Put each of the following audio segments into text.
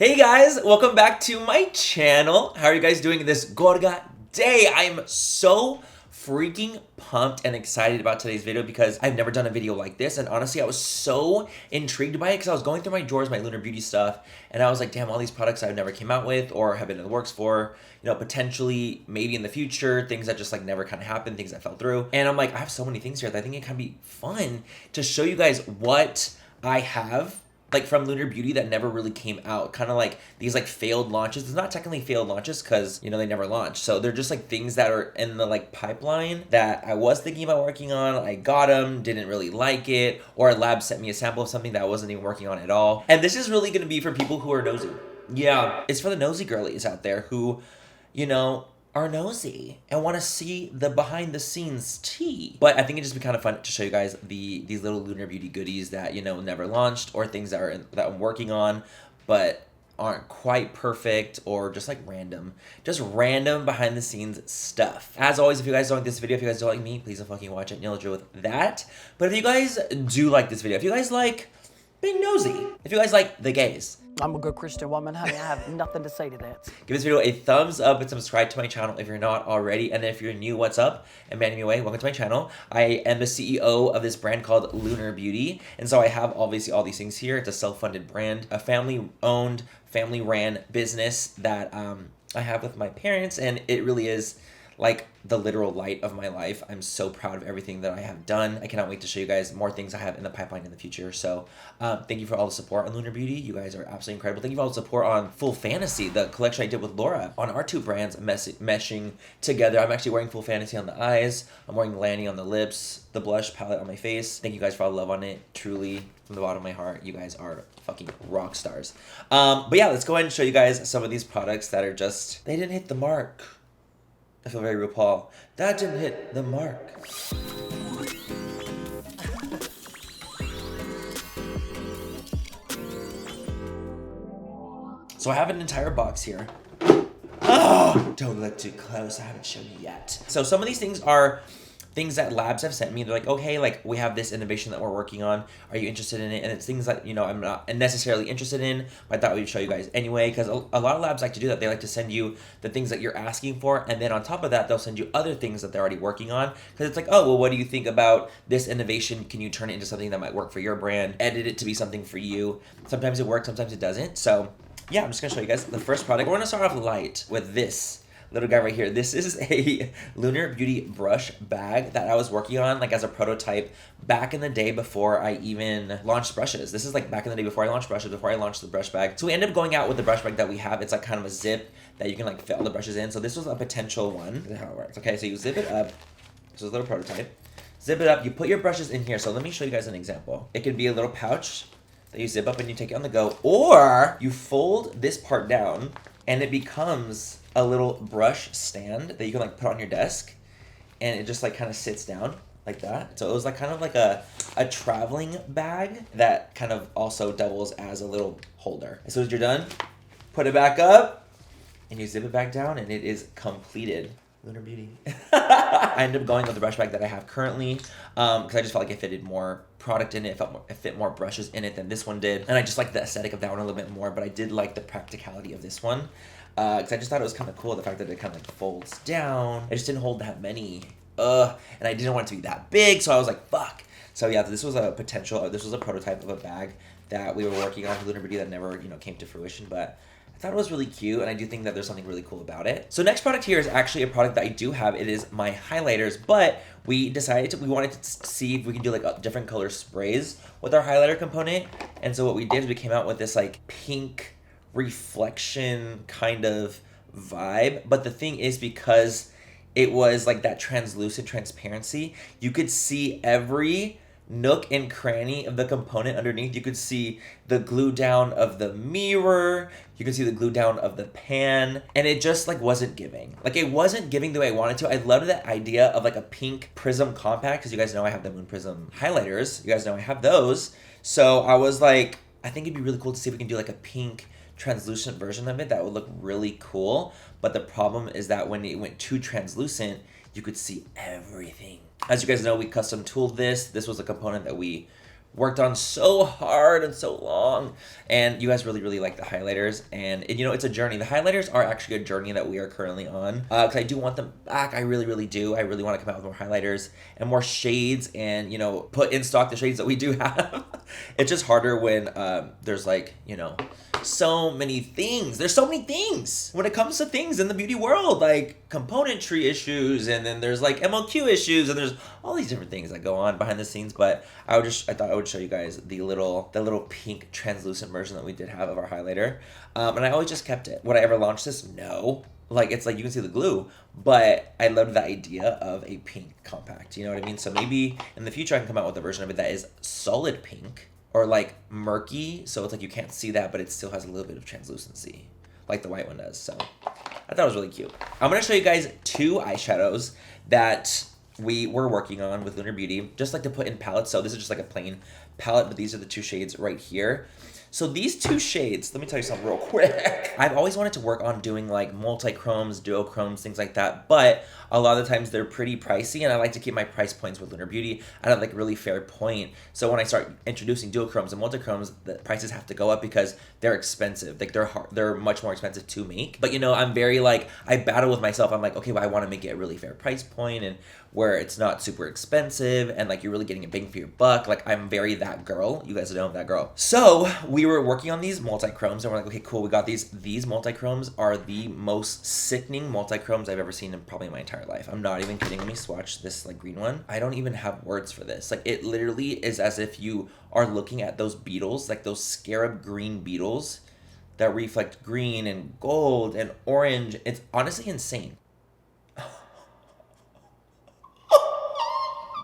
Hey guys, welcome back to my channel. How are you guys doing this gorga day? I am so freaking pumped and excited about today's video because I've never done a video like this, and honestly I was so intrigued by it because I was going through my drawers, my Lunar Beauty stuff, and I was like, damn, all these products I've never came out with or have been in the works for, you know, potentially maybe in the future, things that just like never kind of happened, things that fell through. And I'm like, I have so many things here that I think it can be fun to show you guys what I have like from Lunar Beauty that never really came out, kind of like these like failed launches. It's not technically failed launches because, you know, they never launched. So they're just like things that are in the like pipeline that I was thinking about working on. I got them, didn't really like it, or a lab sent me a sample of something that I wasn't even working on at all. And this is really going to be for people who are nosy. Yeah, it's for the nosy girlies out there who, you know, are nosy and want to see the behind the scenes tea. But I think it'd just be kind of fun to show you guys these little Lunar Beauty goodies that, you know, never launched, or things that I'm working on but aren't quite perfect, or just like random behind the scenes stuff. As always, if you guys don't like this video, if you guys don't like me, please don't fucking watch it, and you'll deal with that. But if you guys do like this video, if you guys like being nosy, if you guys like the gays, I'm a good Christian woman, honey. I have nothing to say to that. give this video a thumbs up and subscribe to my channel if you're not already. And if you're new, what's up? I'm MannyMua. Welcome to my channel. I am the CEO of this brand called Lunar Beauty. And so I have obviously all these things here. It's a self-funded brand, a family-owned, family-ran business that I have with my parents. And it really is like the literal light of my life. I'm so proud of everything that I have done. I cannot wait to show you guys more things I have in the pipeline in the future. So thank you for all the support on Lunar Beauty. You guys are absolutely incredible. Thank you for all the support on Full Fantasy, the collection I did with Laura, on our two brands meshing together. I'm actually wearing Full Fantasy on the eyes. I'm wearing Lanny on the lips, the blush palette on my face. Thank you guys for all the love on it. Truly, from the bottom of my heart, you guys are fucking rock stars. But yeah, let's go ahead and show you guys some of these products that are just, they didn't hit the mark. I feel very RuPaul. That didn't hit the mark. So I have an entire box here. Oh, don't look too close. I haven't shown you yet. So some of these things are things that labs have sent me. They're like, okay, like we have this innovation that we're working on. Are you interested in it? And it's things that, you know, I'm not necessarily interested in, but I thought we'd show you guys anyway, because a lot of labs like to do that. They like to send you the things that you're asking for, and then on top of that, they'll send you other things that they're already working on, because it's like, oh, well, what do you think about this innovation? Can you turn it into something that might work for your brand? Edit it to be something for you. Sometimes it works, sometimes it doesn't. So yeah, I'm just gonna show you guys the first product. We're gonna start off light with this little guy right here. This is a Lunar Beauty brush bag that I was working on like as a prototype back in the day before I even launched brushes. This is like back in the day before I launched brushes, before I launched the brush bag. So we ended up going out with the brush bag that we have. It's like kind of a zip that you can like fit all the brushes in. So this was a potential one. This is how it works. Okay, so you zip it up. This is a little prototype. Zip it up. You put your brushes in here. So let me show you guys an example. It could be a little pouch that you zip up and you take it on the go, or you fold this part down and it becomes a little brush stand that you can like put on your desk, and it just like kind of sits down like that. So it was like kind of like a traveling bag that kind of also doubles as a little holder. As soon as you're done, put it back up and you zip it back down, and it is completed. Lunar Beauty. I ended up going with the brush bag that I have currently because I just felt like it fitted more product in it. It fit more brushes in it than this one did. And I just like the aesthetic of that one a little bit more, but I did like the practicality of this one because I just thought it was kind of cool, the fact that it kind of like folds down. It just didn't hold that many. And I didn't want it to be that big, so I was like, fuck. So yeah, this was a prototype of a bag that we were working on for Lunar Beauty that never, you know, came to fruition, but I thought it was really cute, and I do think that there's something really cool about it. So next product here is actually a product that I do have. It is my highlighters, but we wanted to see if we can do like different color sprays with our highlighter component. And so what we did is we came out with this like pink reflection kind of vibe. But the thing is, because it was like that translucent transparency, you could see every nook and cranny of the component underneath. You could see the glue down of the mirror, you could see the glue down of the pan, and it just like wasn't giving. Like it wasn't giving the way I wanted to. I loved that idea of like a pink prism compact, because you guys know I have the Moon Prism highlighters. You guys know I have those. So I was like, I think it'd be really cool to see if we can do like a pink translucent version of it that would look really cool. But the problem is that when it went too translucent, you could see everything. As you guys know, we custom tooled this. This was a component that we worked on so hard and so long, and you guys really like the highlighters, and you know, it's a journey. The highlighters are actually a journey that we are currently on, because I do want them back. I really do. I really want to come out with more highlighters and more shades, and you know, put in stock the shades that we do have. It's just harder when there's like, you know, so many things. There's so many things when it comes to things in the beauty world, like componentry issues, and then there's like MOQ issues, and there's all these different things that go on behind the scenes. But I thought I would show you guys the little pink translucent version that we did have of our highlighter, and I always just kept it. Would I ever launch this? No. Like, it's like you can see the glue, but I loved the idea of a pink compact. You know what I mean? So maybe in the future I can come out with a version of it that is solid pink, or like murky, so it's like you can't see that, but it still has a little bit of translucency, like the white one does. So I thought it was really cute. I'm gonna show you guys 2 eyeshadows that we were working on with Lunar Beauty, just like to put in palettes. So this is just like a plain palette, but these are the 2 shades right here. So these 2 shades, let me tell you something real quick. I've always wanted to work on doing like multi-chromes, duochromes, things like that, but a lot of the times they're pretty pricey, and I like to keep my price points with Lunar Beauty at a like really fair point. So when I start introducing duochromes and multi-chromes, the prices have to go up because they're expensive. Like they're much more expensive to make. But you know, I'm very like, I battle with myself. I'm like, okay, well, I want to make it a really fair price point and where it's not super expensive and like you're really getting a bang for your buck. Like, I'm very that girl. You guys know I'm that girl. So we were working on these multi-chromes, and we're like, okay, cool, we got these. These multi-chromes are the most sickening multi-chromes I've ever seen in probably my entire life. I'm not even kidding. Let me swatch this like green one. I don't even have words for this. Like, it literally is as if you are looking at those beetles, like those scarab green beetles that reflect green and gold and orange. It's honestly insane.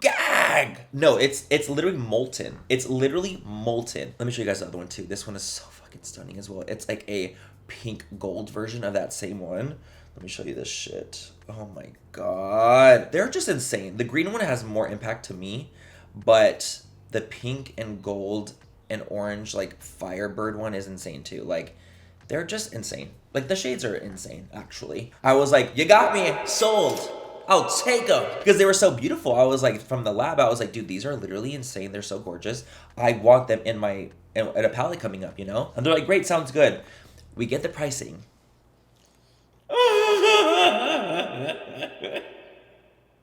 Gag! No, it's literally molten. It's literally molten. Let me show you guys the other one too. This one is so fucking stunning as well. It's like a pink gold version of that same one. Let me show you this shit. Oh my god. They're just insane. The green one has more impact to me, but the pink and gold and orange like Firebird one is insane too. Like, they're just insane. Like, the shades are insane, actually. I was like, you got me, sold. I'll take them, because they were so beautiful. I was like, from the lab, I was like, dude, these are literally insane. They're so gorgeous. I want them in a palette coming up, you know? And they're like, great, sounds good. We get the pricing.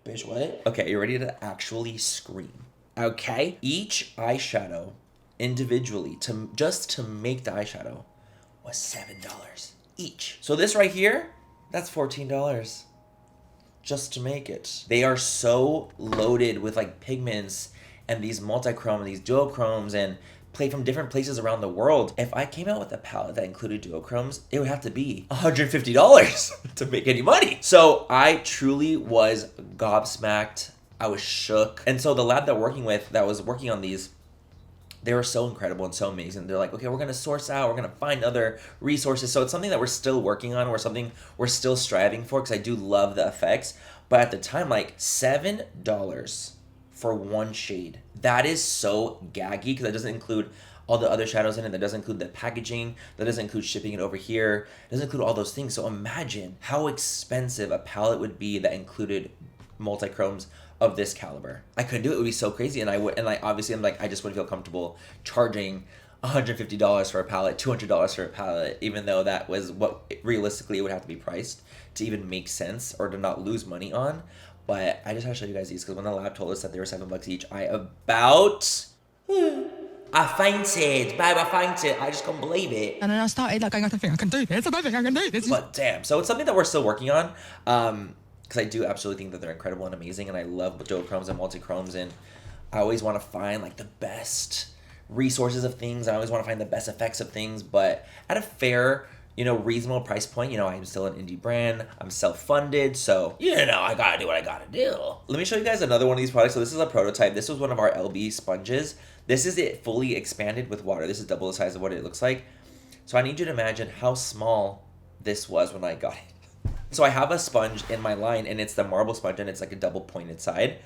Bitch, what? Okay, you ready to actually scream? Okay. Each eyeshadow individually, just to make the eyeshadow, was $7 each. So this right here, that's $14. Just to make it. They are so loaded with like pigments and these multi-chrome and these duochromes and play from different places around the world. If I came out with a palette that included duochromes, it would have to be $150 to make any money. So I truly was gobsmacked. I was shook. And so the lab that was working on these, they were so incredible and so amazing. They're like, okay, we're going to source out, we're going to find other resources. So it's something that we're still working on, or something we're still striving for, because I do love the effects. But at the time, like $7 for one shade. That is so gaggy, because that doesn't include all the other shadows in it. That doesn't include the packaging. That doesn't include shipping it over here. It doesn't include all those things. So imagine how expensive a palette would be that included multi-chromes of this caliber. I couldn't do it. It would be so crazy. And obviously I'm like, I just wouldn't feel comfortable charging $150 for a palette, $200 for a palette, even though that was what realistically it would have to be priced to even make sense or to not lose money on. But I just had to show you guys these, because when the lab told us that they were $7 each, I fainted, babe, I fainted. I just couldn't believe it. And then I started like going, I don't think I can do this. I don't think I can do this. But damn, so it's something that we're still working on. Because I do absolutely think that they're incredible and amazing, and I love duochromes and multi-chromes, and I always want to find like the best resources of things. I always want to find the best effects of things, but at a fair, reasonable price point. I'm still an indie brand. I'm self-funded, so I gotta do what I gotta do. Let me show you guys another one of these products. So this is a prototype. This was one of our LB sponges. This is it fully expanded with water. This is double the size of what it looks like. So I need you to imagine how small this was when I got it. So I have a sponge in my line, and it's the marble sponge, and it's like a double pointed side.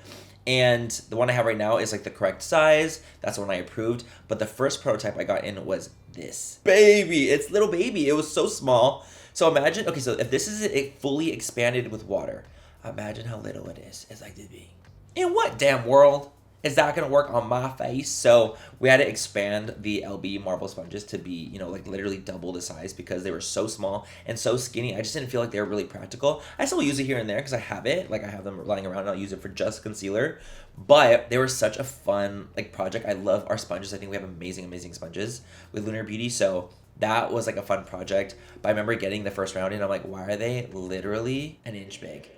And the one I have right now is like the correct size. That's the one I approved. But the first prototype I got in was this. Baby, it's little baby. It was so small. So imagine, okay, so if this is it fully expanded with water, imagine how little it is. It's like this big. In what damn world is that gonna work on my face? So we had to expand the LB marble sponges to be, you know, like literally double the size because they were so small and so skinny. I just didn't feel like they were really practical. I still use it here and there because I have it. Like I have them lying around and I'll use it for just concealer. But they were such a fun like project. I love our sponges. I think we have amazing, amazing sponges with Lunar Beauty. So that was like a fun project. But I remember getting the first round and I'm like, why are they literally an inch big?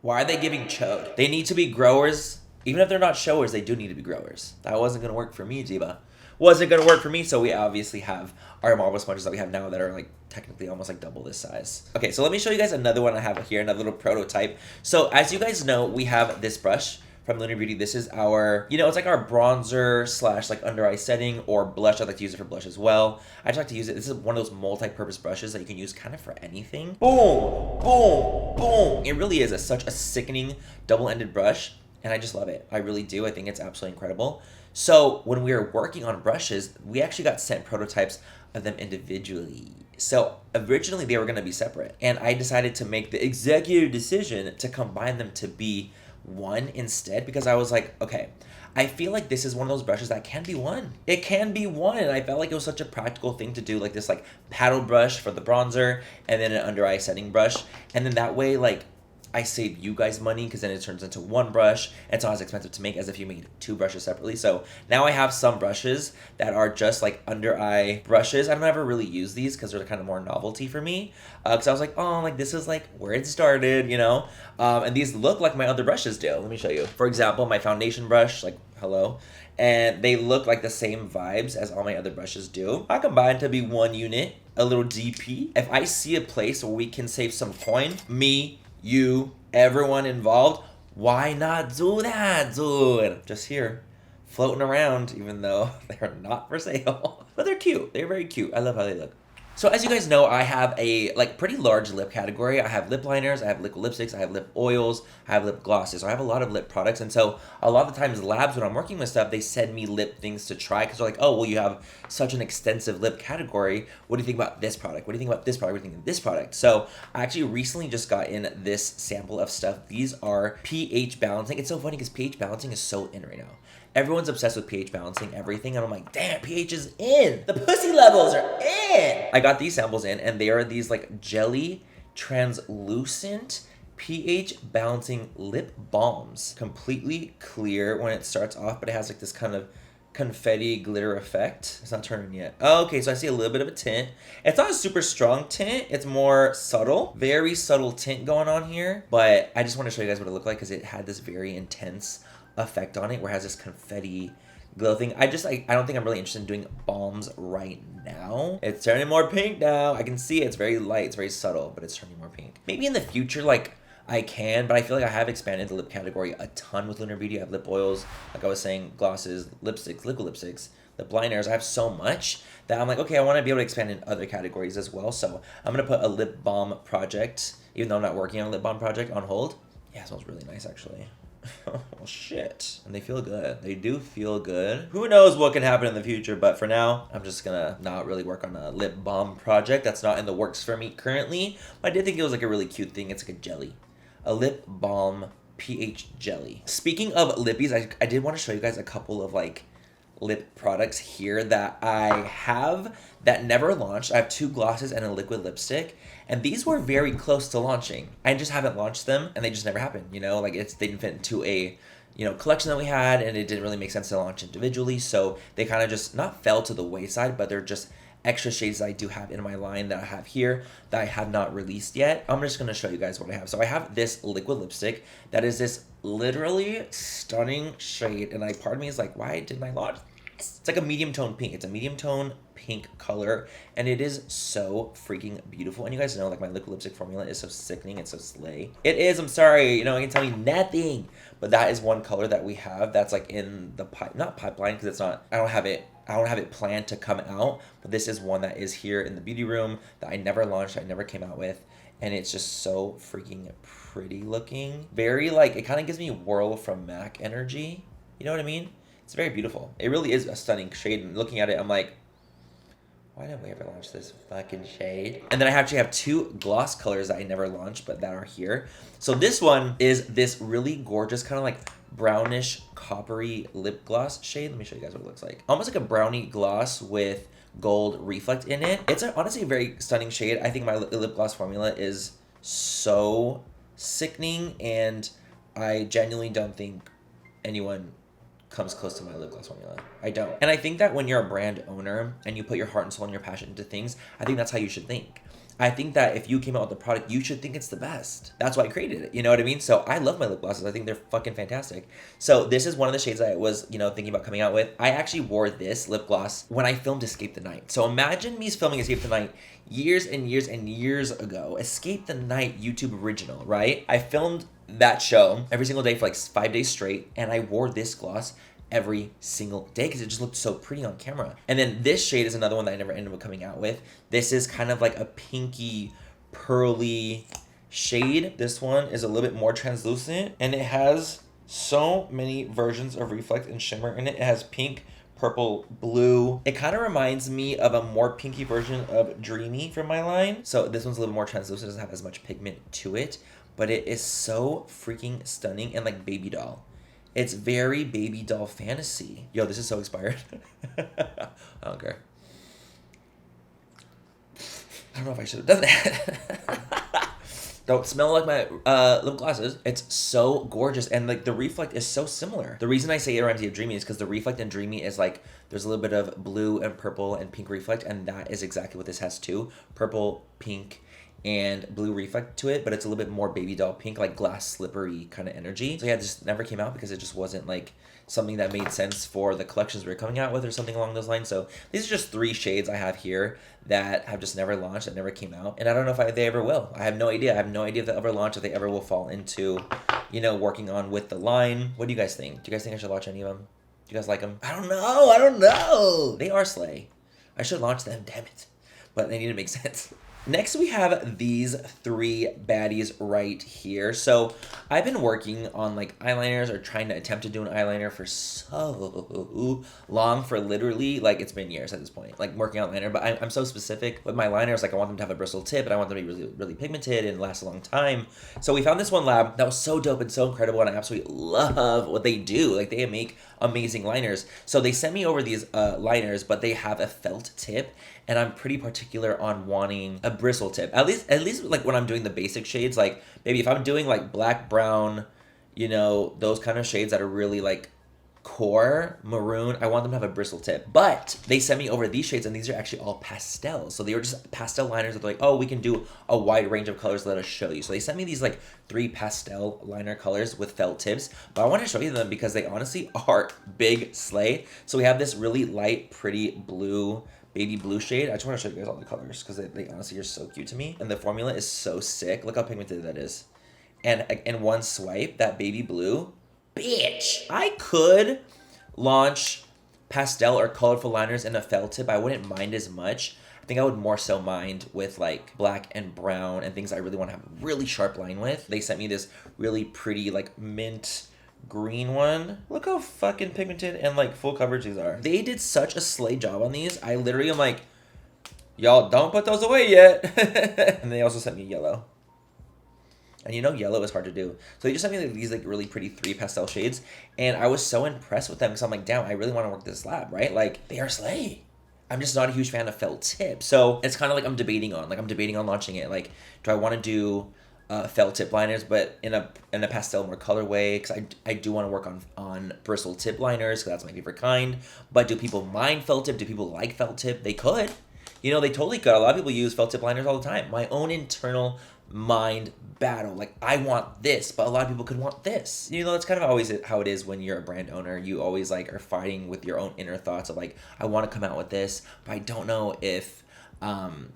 Why are they giving chode? They need to be growers. Even if they're not showers, they do need to be growers. That wasn't going to work for me, Jiba. Wasn't going to work for me, so we obviously have our marble sponges that we have now that are like technically almost like double this size. Okay, so let me show you guys another one I have here, another little prototype. So as you guys know, we have this brush from Lunar Beauty. This is our, you know, it's like our bronzer slash like under eye setting or blush. I like to use it for blush as well. I just like to use it. This is one of those multi-purpose brushes that you can use kind of for anything. Boom, boom, boom. It really is such a sickening double-ended brush. And I just love it. I really do. I think it's absolutely incredible. So when we were working on brushes, we actually got sent prototypes of them individually. So originally they were going to be separate. And I decided to make the executive decision to combine them to be one instead because I was like, okay, I feel like this is one of those brushes that can be one. It can be one. And I felt like it was such a practical thing to do, like this like paddle brush for the bronzer and then an under eye setting brush. And then that way, like, I save you guys money because then it turns into one brush. It's not as expensive to make as if you made two brushes separately. So now I have some brushes that are just like under eye brushes. I've never really used these because they're kind of more novelty for me. Because I was like, oh, like this is like where it started, you know? And these look like my other brushes do. Let me show you. For example, my foundation brush, like hello. And they look like the same vibes as all my other brushes do. I combined to be one unit, a little DP. If I see a place where we can save some coin, me, you, everyone involved, why not do that, dude? Just here, floating around, even though they're not for sale. But they're cute. They're very cute. I love how they look. So as you guys know, I have a like pretty large lip category. I have lip liners, I have liquid lipsticks, I have lip oils, I have lip glosses. So I have a lot of lip products. And so a lot of the times labs when I'm working with stuff, they send me lip things to try because they're like, oh, well, you have such an extensive lip category. What do you think about this product? What do you think about this product? What do you think of this product? So I actually recently just got in this sample of stuff. These are pH balancing. It's so funny because pH balancing is so in right now. Everyone's obsessed with pH balancing everything, and I'm like, damn, pH is in. The pussy levels are in. I got these samples in, and they are these like jelly translucent pH balancing lip balms. Completely clear when it starts off, but it has like this kind of confetti glitter effect. It's not turning yet. Oh, okay, so I see a little bit of a tint. It's not a super strong tint. It's more subtle. Very subtle tint going on here, but I just want to show you guys what it looked like because it had this very intense effect on it where it has this confetti glow thing. I don't think I'm really interested in doing balms right now. It's turning more pink now. I can see it. It's very light, it's very subtle, but it's turning more pink. Maybe in the future, like I can, but I feel like I have expanded the lip category a ton with Lunar Beauty. I have lip oils, like I was saying, glosses, lipsticks, liquid lipsticks, lip liners. I have so much that I'm like, okay, I want to be able to expand in other categories as well. So I'm gonna put a lip balm project, even though I'm not working on a lip balm project, on hold. Yeah, it smells really nice actually. Oh shit. And they feel good. They do feel good. Who knows what can happen in the future, but for now, I'm just gonna not really work on a lip balm project. That's not in the works for me currently. But I did think it was like a really cute thing. It's like a jelly. A lip balm pH jelly. Speaking of lippies, I did want to show you guys a couple of like lip products here that I have that never launched. I have 2 glosses and a liquid lipstick, and these were very close to launching. I just haven't launched them, and they just never happened, you know? Like they didn't fit into a, you know, collection that we had, and it didn't really make sense to launch individually, so they kind of just not fell to the wayside, but they're just extra shades that I do have in my line that I have here that I have not released yet. I'm just going to show you guys what I have. So I have this liquid lipstick that is this literally stunning shade, and like part of me is like, why didn't I launch? It's like a medium tone pink. It's a medium tone pink color, and it is so freaking beautiful. And you guys know, like, my liquid lipstick formula is so sickening. It's so slay. It is. I'm sorry. You know, you can tell me nothing. But that is one color that we have that's like in the not pipeline, because it's not. I don't have it planned to come out. But this is one that is here in the beauty room that I never launched. I never came out with. And it's just so freaking pretty looking. Very like, it kind of gives me Whirl from MAC energy. You know what I mean? It's very beautiful. It really is a stunning shade. And looking at it, I'm like, why didn't we ever launch this fucking shade? And then I actually have 2 gloss colors that I never launched, but that are here. So this one is this really gorgeous kind of like brownish coppery lip gloss shade. Let me show you guys what it looks like. Almost like a brownie gloss with gold reflect in it. It's honestly a very stunning shade. I think my lip gloss formula is so sickening, and I genuinely don't think anyone comes close to my lip gloss formula. I don't. And I think that when you're a brand owner and you put your heart and soul and your passion into things, I think that's how you should think. I think that if you came out with a product, you should think it's the best. That's why I created it. You know what I mean? So I love my lip glosses. I think they're fucking fantastic. So this is one of the shades that I was, thinking about coming out with. I actually wore this lip gloss when I filmed Escape the Night. So imagine me filming Escape the Night years and years and years ago. Escape the Night YouTube original, right? I filmed that show every single day for like 5 days straight, and I wore this gloss every single day because it just looked so pretty on camera. And then this shade is another one that I never ended up coming out with. This is kind of like a pinky pearly shade. This one is a little bit more translucent, and it has so many versions of reflect and shimmer in it. It has pink, purple, blue. It kind of reminds me of a more pinky version of Dreamy from my line. So this one's a little more translucent, doesn't have as much pigment to it, but it is so freaking stunning and like baby doll. It's very baby doll fantasy. Yo, this is so expired. I don't care. I don't know if I should have done that. Don't smell like my lip glosses. It's so gorgeous, and like the reflect is so similar. The reason I say it reminds me of Dreamy is because the reflect in Dreamy is like there's a little bit of blue and purple and pink reflect, and that is exactly what this has too. Purple, pink, and blue reflect to it, but it's a little bit more baby doll pink, like glass slippery kind of energy. So yeah, it just never came out because it just wasn't like something that made sense for the collections we were coming out with or something along those lines. So these are just 3 shades I have here that have just never launched, that never came out, and I don't know if they ever will. I have no idea. I have no idea if they'll ever launch, if they ever will fall into, working on with the line. What do you guys think? Do you guys think I should launch any of them? Do you guys like them? I don't know. They are slay. I should launch them, damn it. But they need to make sense. Next, we have these 3 baddies right here. So I've been working on like eyeliners, or trying to attempt to do an eyeliner for so long, for literally like it's been years at this point, like working on eyeliner. But I'm so specific with my liners. Like I want them to have a bristle tip, and I want them to be really, really pigmented and last a long time. So we found this one lab that was so dope and so incredible, and I absolutely love what they do. Like they make amazing liners. So they sent me over these liners, but they have a felt tip, and I'm pretty particular on wanting a bristle tip. At least like when I'm doing the basic shades, like maybe if I'm doing like black, brown, those kind of shades that are really like core maroon, I want them to have a bristle tip. But they sent me over these shades, and these are actually all pastels. So they were just pastel liners that they're like, oh, we can do a wide range of colors, let us show you. So they sent me these like 3 pastel liner colors with felt tips, but I want to show you them because they honestly are big slay. So we have this really light, pretty blue, baby blue shade. I just want to show you guys all the colors because they honestly are so cute to me, and the formula is so sick. Look how pigmented that is. And in one swipe, that baby blue, bitch, I could launch pastel or colorful liners in a felt tip. I wouldn't mind as much. I think I would more so mind with like black and brown and things I really want to have a really sharp line with. They sent me this really pretty like mint green one. Look how fucking pigmented and like full coverage these are. They did such a slay job on these. I literally am like, y'all don't put those away yet. And they also sent me yellow. And yellow is hard to do. So they just sent me like these like really pretty 3 pastel shades, and I was so impressed with them because I'm like, damn, I really want to work this lab, right? Like they are slay. I'm just not a huge fan of felt tip. So it's kind of like I'm debating on launching it. Like, do I want to do felt tip liners, but in a pastel more colorway, because I do want to work on bristle tip liners because that's my favorite kind. But do people mind felt tip? Do people like felt tip? They could. They totally could. A lot of people use felt tip liners all the time. My own internal mind battle, like I want this, but a lot of people could want this. That's kind of always how it is when you're a brand owner. You always like are fighting with your own inner thoughts of like, I want to come out with this, but I don't know if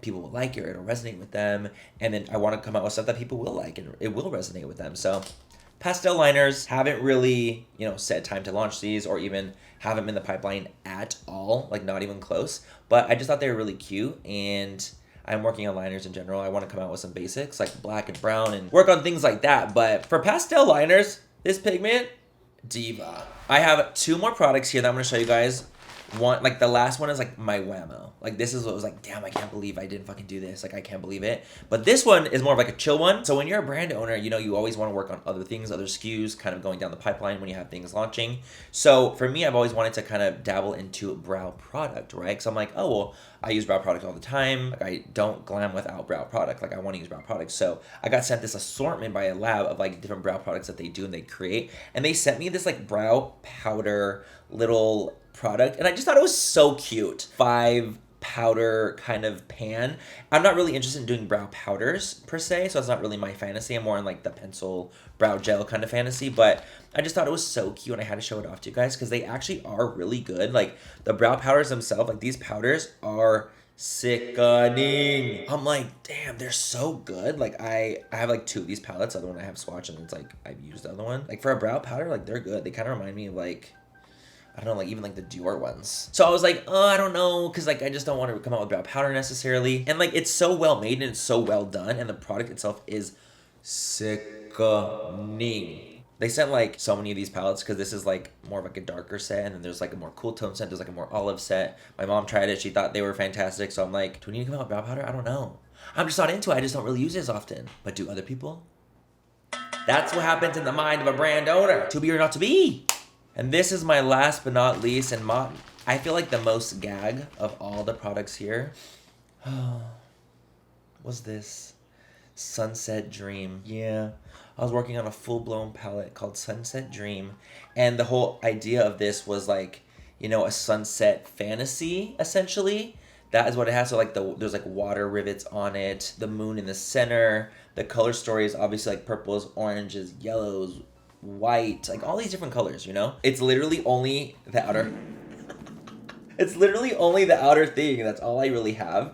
people will like it or it'll resonate with them. And then I want to come out with stuff that people will like and it will resonate with them. So pastel liners, haven't really, set time to launch these or even have them in the pipeline at all, like not even close. But I just thought they were really cute, and I'm working on liners in general. I want to come out with some basics like black and brown and work on things like that. But for pastel liners, this pigment, diva. I have 2 more products here that I'm going to show you guys One, like the last one is like my whammo. Like this is what was like, damn, I can't believe I didn't fucking do this. Like I can't believe it. But this one is more of like a chill one. So when you're a brand owner, you know, you always want to work on other things, other SKUs, kind of going down the pipeline when you have things launching. So for me, I've always wanted to kind of dabble into brow product, right? Because I'm like, oh, well, I use brow product all the time. Like I don't glam without brow product. Like I want to use brow product. So I got sent this assortment by a lab of like different brow products that they do and they create. And they sent me this like brow powder little product. And I just thought it was so cute. 5 powder kind of pan. I'm not really interested in doing brow powders per se, so it's not really my fantasy. I'm more in like the pencil brow gel kind of fantasy, but I just thought it was so cute and I had to show it off to you guys because they actually are really good. Like the brow powders themselves, like these powders are sickening. I'm like, damn, they're so good. Like I have like 2 of these palettes. The other one I have swatched and it's like I've used the other one. Like for a brow powder, like they're good. They kind of remind me of like, I don't know, like even like the Dior ones. So I was like, oh, I don't know, because like I just don't want to come out with brow powder necessarily. And like it's so well made and it's so well done, and the product itself is sickening. They sent like so many of these palettes because this is like more of like a darker set, and then there's like a more cool tone set. There's like a more olive set. My mom tried it; she thought they were fantastic. So I'm like, do we need to come out with brow powder? I don't know. I'm just not into it. I just don't really use it as often. But do other people? That's what happens in the mind of a brand owner. To be or not to be. And this is my last but not least, and I feel like the most gag of all the products here was this Sunset Dream. Yeah, I was working on a full-blown palette called Sunset Dream, and the whole idea of this was like, you know, a sunset fantasy, essentially. That is what it has. So like there's like water rivets on it, the moon in the center, the color story is obviously like purples, oranges, yellows, white, like all these different colors, you know? It's literally only the outer it's literally only the outer thing. That's all I really have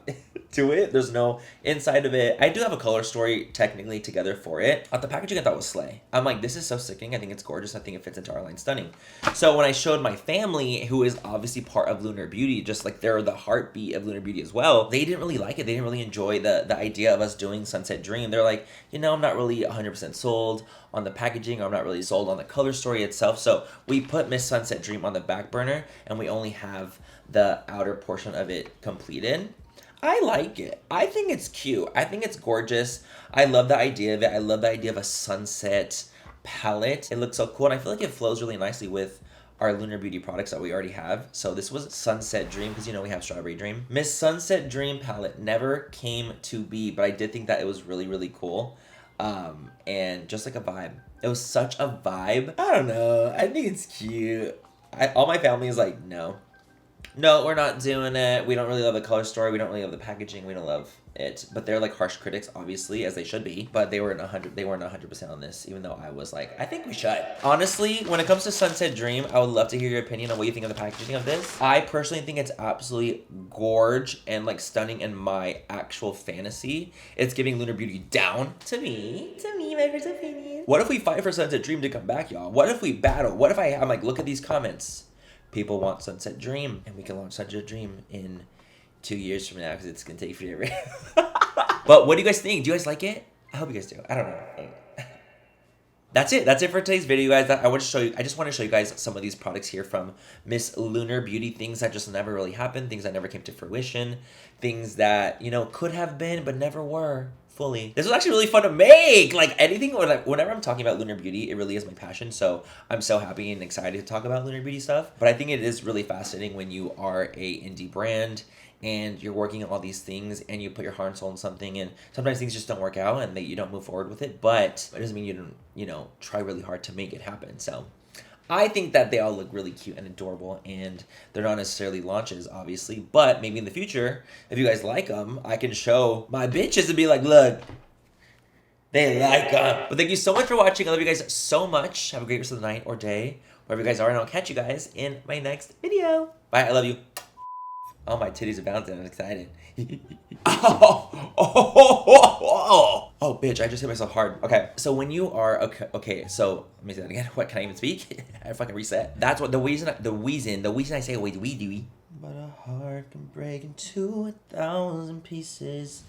to it. There's no inside of it. I do have a color story technically together for it. The packaging I thought was slay. I'm like, this is so sickening. I think it's gorgeous. I think it fits into our line stunning. So when I showed my family, who is obviously part of Lunar Beauty, just like they're the heartbeat of Lunar Beauty as well, they didn't really like it. They didn't really enjoy the idea of us doing Sunset Dream. They're like, you know, I'm not really 100% sold on the packaging, or I'm not really sold on the color story itself. So we put Miss Sunset Dream on the back burner, and we only have the outer portion of it completed. I like it. I think it's cute. I think it's gorgeous. I love the idea of it. I love the idea of a sunset palette. It looks so cool, and I feel like it flows really nicely with our Lunar Beauty products that we already have. So this was Sunset Dream, because you know we have Strawberry Dream. Miss Sunset Dream palette never came to be, but I did think that it was really, really cool. And just like a vibe. It was such a vibe. I don't know. I think it's cute. All my family is like, no, we're not doing it. We don't really love the color story. We don't really love the packaging. We don't love it. But they're like harsh critics, obviously, as they should be. But they weren't 100% on this, even though I was like, I think we should. Honestly, when it comes to Sunset Dream, I would love to hear your opinion on what you think of the packaging of this. I personally think it's absolutely gorge and like stunning in my actual fantasy. It's giving Lunar Beauty down to me, my first opinion. What if we fight for Sunset Dream to come back, y'all? What if we battle? What if I'm like, look at these comments. People want Sunset Dream, and we can launch Sunset Dream in 2 years from now because it's gonna take forever. But what do you guys think? Do you guys like it? I hope you guys do. I don't know. That's it. That's it for today's video, guys. I want to show you. I just want to show you guys some of these products here from Miss Lunar Beauty. Things that just never really happened. Things that never came to fruition. Things that, you know, could have been but never were. Fully. This was actually really fun to make. Like anything, whenever I'm talking about Lunar Beauty, it really is my passion. So I'm so happy and excited to talk about Lunar Beauty stuff. But I think it is really fascinating when you are a indie brand and you're working on all these things and you put your heart and soul in something, and sometimes things just don't work out and you don't move forward with it. But it doesn't mean you don't, you know, try really hard to make it happen. So I think that they all look really cute and adorable, and they're not necessarily launches, obviously, but maybe in the future, if you guys like them, I can show my bitches and be like, look, they like them. But thank you so much for watching. I love you guys so much. Have a great rest of the night or day, wherever you guys are, and I'll catch you guys in my next video. Bye, I love you. Oh, my titties are bouncing. I'm excited. Oh, bitch, I just hit myself hard. Okay, so when you are, okay, so let me say that again. What, can I even speak? I fucking reset. That's what the reason I say wait, we do. But a heart can break into 1,000 pieces.